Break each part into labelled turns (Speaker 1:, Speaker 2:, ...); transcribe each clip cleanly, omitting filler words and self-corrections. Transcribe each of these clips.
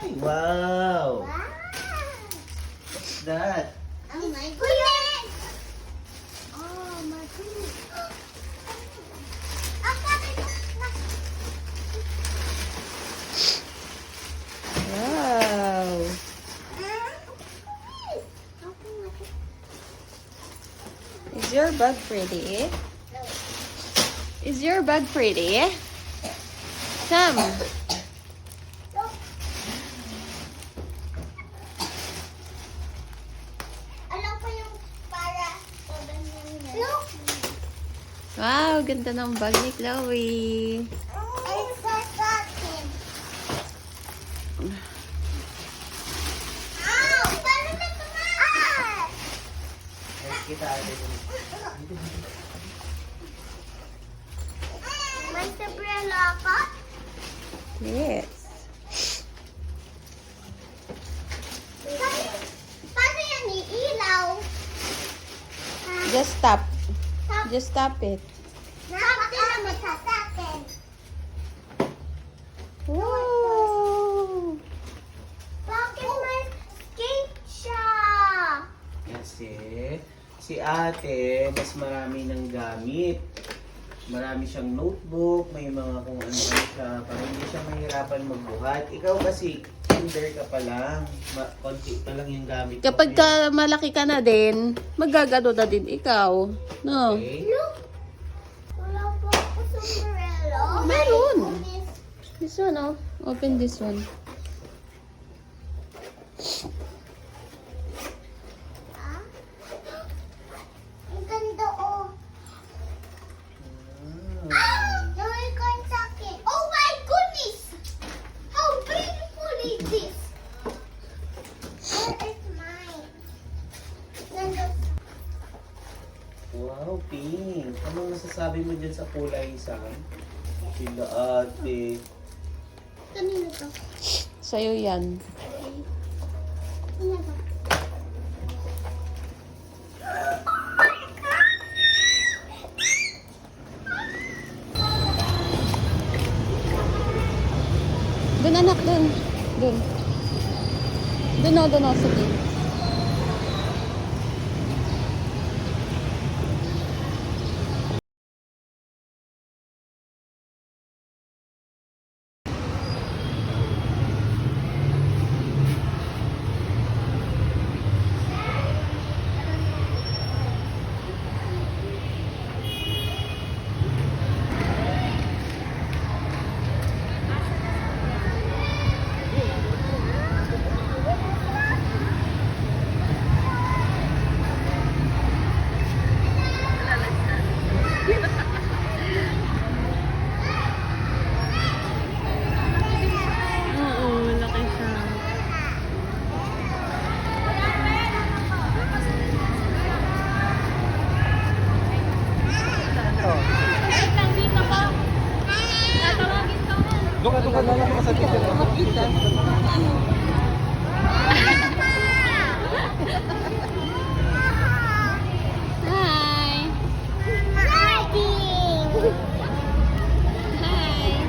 Speaker 1: Ay, wow!
Speaker 2: Wow!
Speaker 1: What's that?
Speaker 2: Oh my goodness! Oh my goodness! Ang dami ko na.
Speaker 3: Wow. Is your bag pretty? Is your bag pretty? Sam.
Speaker 2: Alam ko yung para look!
Speaker 3: Wow, ganda ng bag ni Chloe.
Speaker 2: It's a satin. Ow! Paano na tumaas?
Speaker 1: Let's kita natin.
Speaker 2: May umbrella ka?
Speaker 3: Yes.
Speaker 2: Paano yan iilaw?
Speaker 3: Just stop. Just stop it.
Speaker 2: Dapat naman sa atin.
Speaker 3: Wow.
Speaker 2: Bakit may skate siya?
Speaker 1: Kasi si ate, mas marami ng gamit. Marami siyang notebook, may mga kung ano-ano siya, para hindi siya mahirapan magbuhat. Ikaw kasi, kinder ka pa lang. Konti pa lang yung gamit mo.
Speaker 3: Kapag ka malaki ka na din, magagano na din ikaw. No?
Speaker 1: Okay?
Speaker 2: Look! Wala po ako sa umbrella.
Speaker 3: Meron. This one, oh. Open this one.
Speaker 2: Ah? Ang ganda oh. Gawin ko yung sakin. Oh my goodness! How beautiful is this? Where is mine? Nandun.
Speaker 1: Wow, pink. Anong masasabi mo dyan sa kulay, Sam? Sila ate.
Speaker 2: Kanino to?
Speaker 3: Sa'yo yan.
Speaker 2: Kanino to?
Speaker 3: Doon anak, doon. Doon. Doon o, sige. Oo, laki siya.
Speaker 1: Doon ka lang sa kitchen.
Speaker 3: Hi!
Speaker 2: Riding!
Speaker 3: Hi!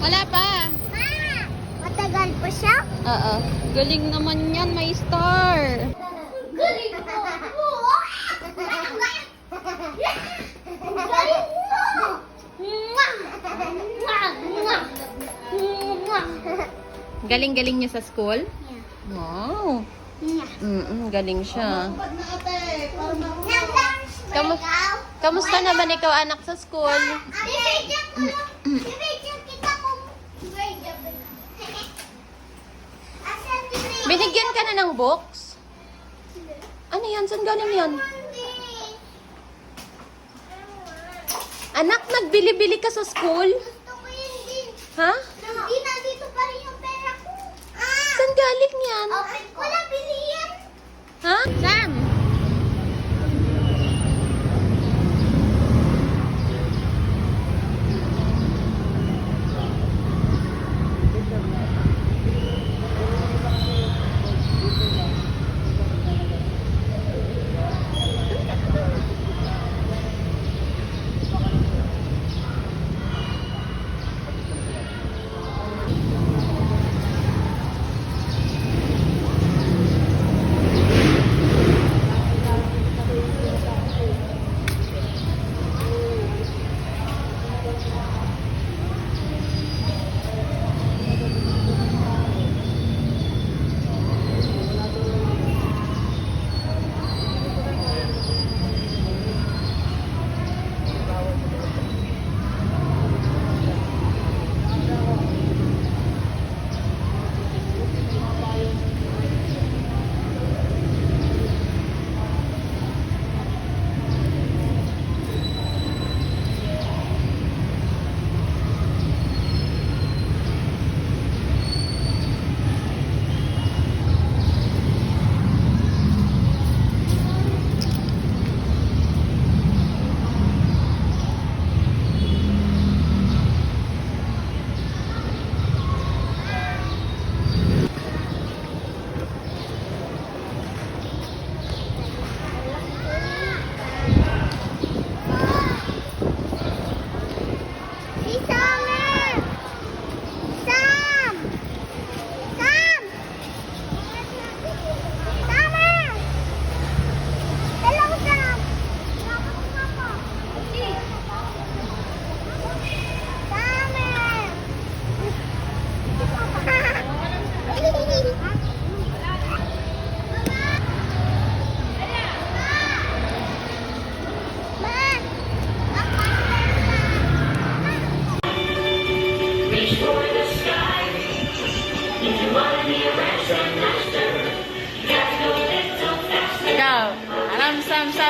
Speaker 3: Wala pa.
Speaker 2: Matagal pa siya?
Speaker 3: Oo. Galing naman yan, may star.
Speaker 2: Galing mo! Galing mo!
Speaker 3: Galing-galing niya sa school? Wow. Galing siya. Kamusta naman ikaw anak sa school? Binigyan ka na ng books? Ano yan? Saan galing yan? Anak, nagbili-bili ka sa school?
Speaker 2: Gusto ko yun din.
Speaker 3: Ha?
Speaker 2: Hindi na dito pa rin yung pera ko.
Speaker 3: Saan galing yan?
Speaker 2: Open ko. Wala bili yan.
Speaker 3: Ha? Sam!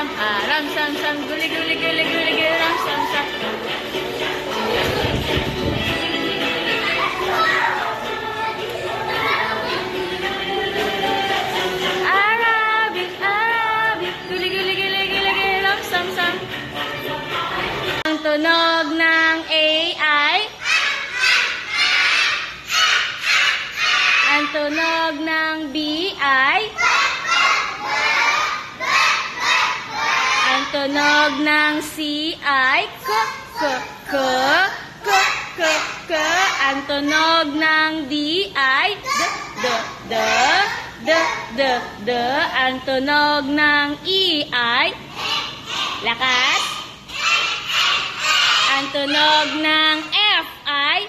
Speaker 3: sam, ram sam sam, guli guli guli guli guli, ram sam sam. Arabic, Arabic, guli guli guli guli guli, ram sam sam. Ang tunog ng A ay ang tunog ng B ay ang tunog ng C ay k k k k k k ang tunog ng D ay d d d d d d ang tunog ng E ay lakas ang tunog ng F ay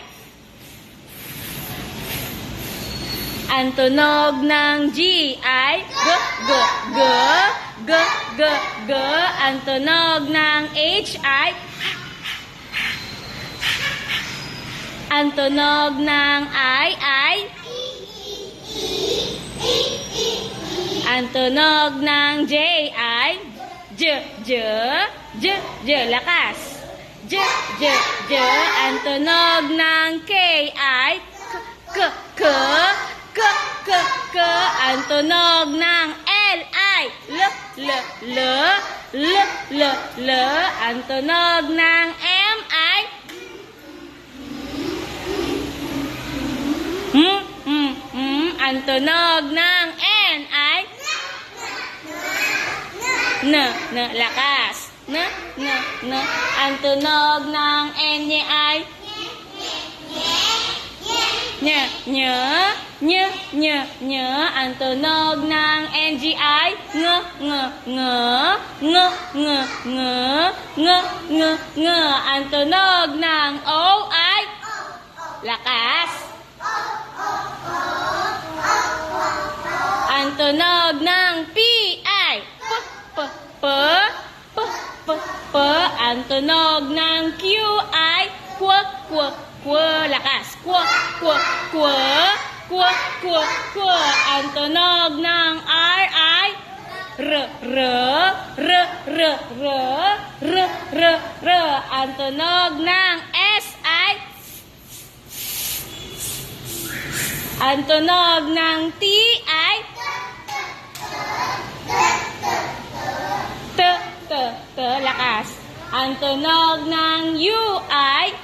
Speaker 3: ang tunog ng G ay g g g g g g ang tunog ng H ay ang tunog ng I ay ang tunog ng J ay j j j j lakas j j j ang tunog ng K ay k k k k k ang tunog ng L ay l l l l l l ang tunog ng M ay ang tunog ng N ay n n lakas n n n ang tunog ng N ay nya nya nya nya nya ang tunog ng NG ay ng ng ng ng ng ng ng ng ang tunog ng O ay lakas ang tunog ng P ay p p p p p p ang tunog ng Q ay kwa kwa kwa lakas kwa kwa kwa kwa kwa kwa ang tunog ng R ay r r r r r r r r ang tunog ng S ay ang tunog ng T ay t t t lakas ang tunog ng U ay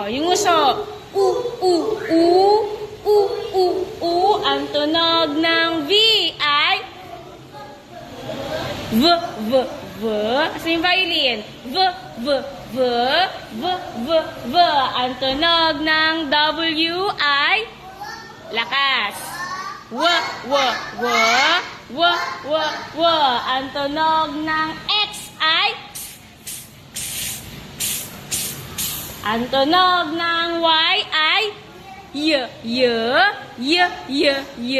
Speaker 3: yung uso u u u u u u ang tunog ng V ay v v v sa yung violin v v v v v v ang tunog ng W ay lakas w w w w w w ang tunog ng X ay ang tunog ng Y ay y y y y y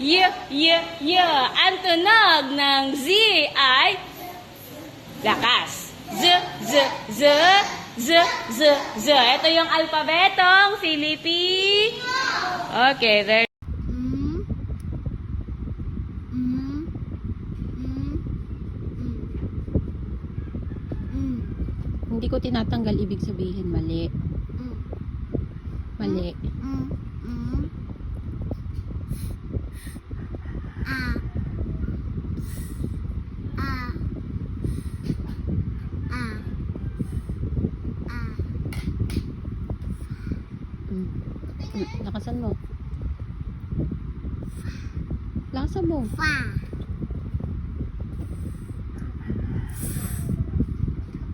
Speaker 3: y y y ang tunog ng Z ay lakas z z z z z z ito yung alpabetong Philippine. Okay, there. Hindi ko tinatanggal, ibig sabihin mali. Mali. Lakasan mo. Lakasan mo.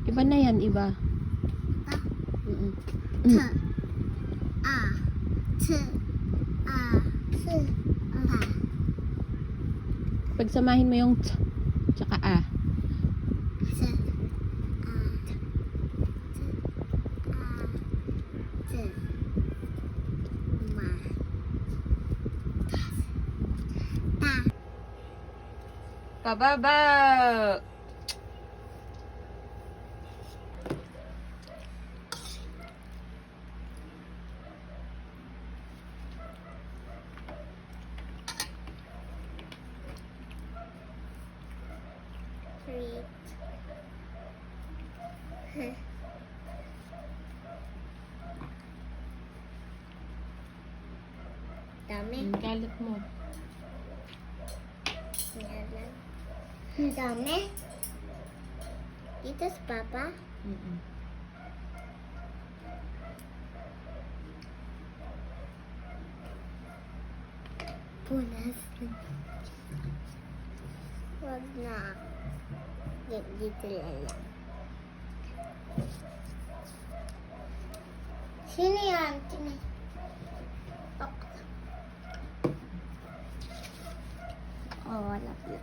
Speaker 3: Iba na yan, iba. Pagsamahin mo yung t, tsaka a. Pababa!
Speaker 2: Dami.
Speaker 3: Galit mo.
Speaker 2: Yan lang. Ang dami. Dito sa Papa.
Speaker 3: Mm-mm.
Speaker 2: Punas. Wag na. Dito lang. Sino yan? Sino? Oh, wala pala.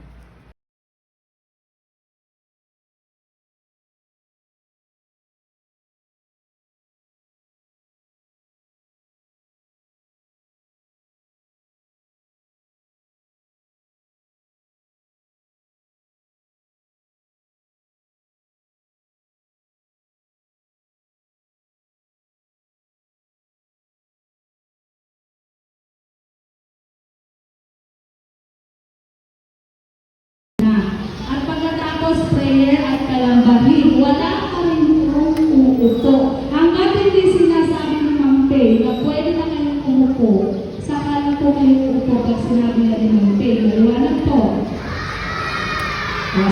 Speaker 4: At pagkatapos prayer at kalambahin, wala pa rin pong uupo. Hanggat hindi sinasabi ni Ma'am Pei na pwede na kayong umupo, saka na po kayong uupo pag sinabi na ni Ma'am Pei. Maliwanag po.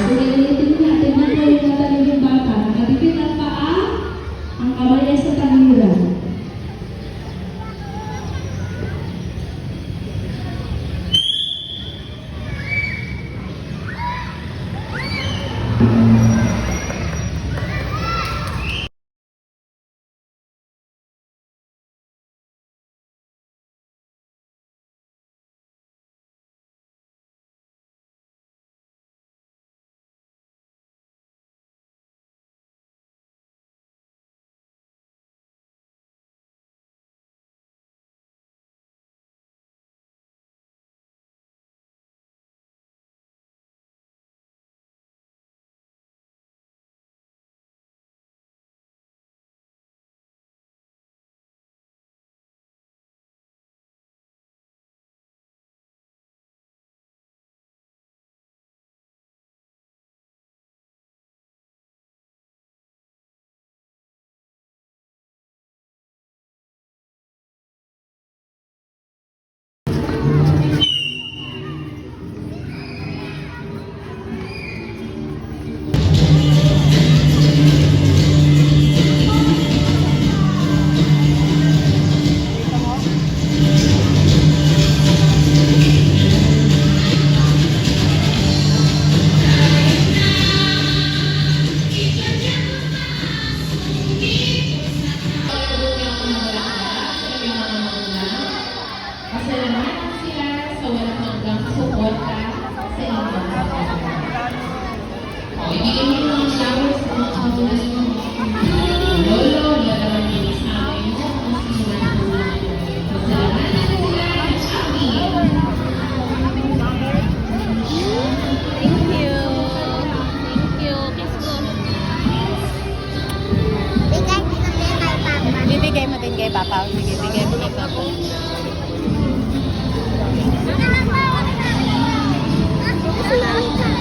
Speaker 4: Sige, ulitin natin na po yung natanong yung bata. Nakadikit ang paa, ang kamay ay sa tangiran. Pasalamatan sila sa walang hanggang suporta sa inyong pagkakas. Ibigay niyo ang flowers sa mga kabulas mo. Lolo, lola, mami, sa amin mo kung sino na tulungan. Pasalamatan sila at Abby.
Speaker 3: Thank you. Thank you. Kiss ko.
Speaker 2: Bigay ko din kay Papa.
Speaker 3: Bibigay mo din kay Papa. Sige, bigay mo kay Papa.
Speaker 2: Ano lang ba?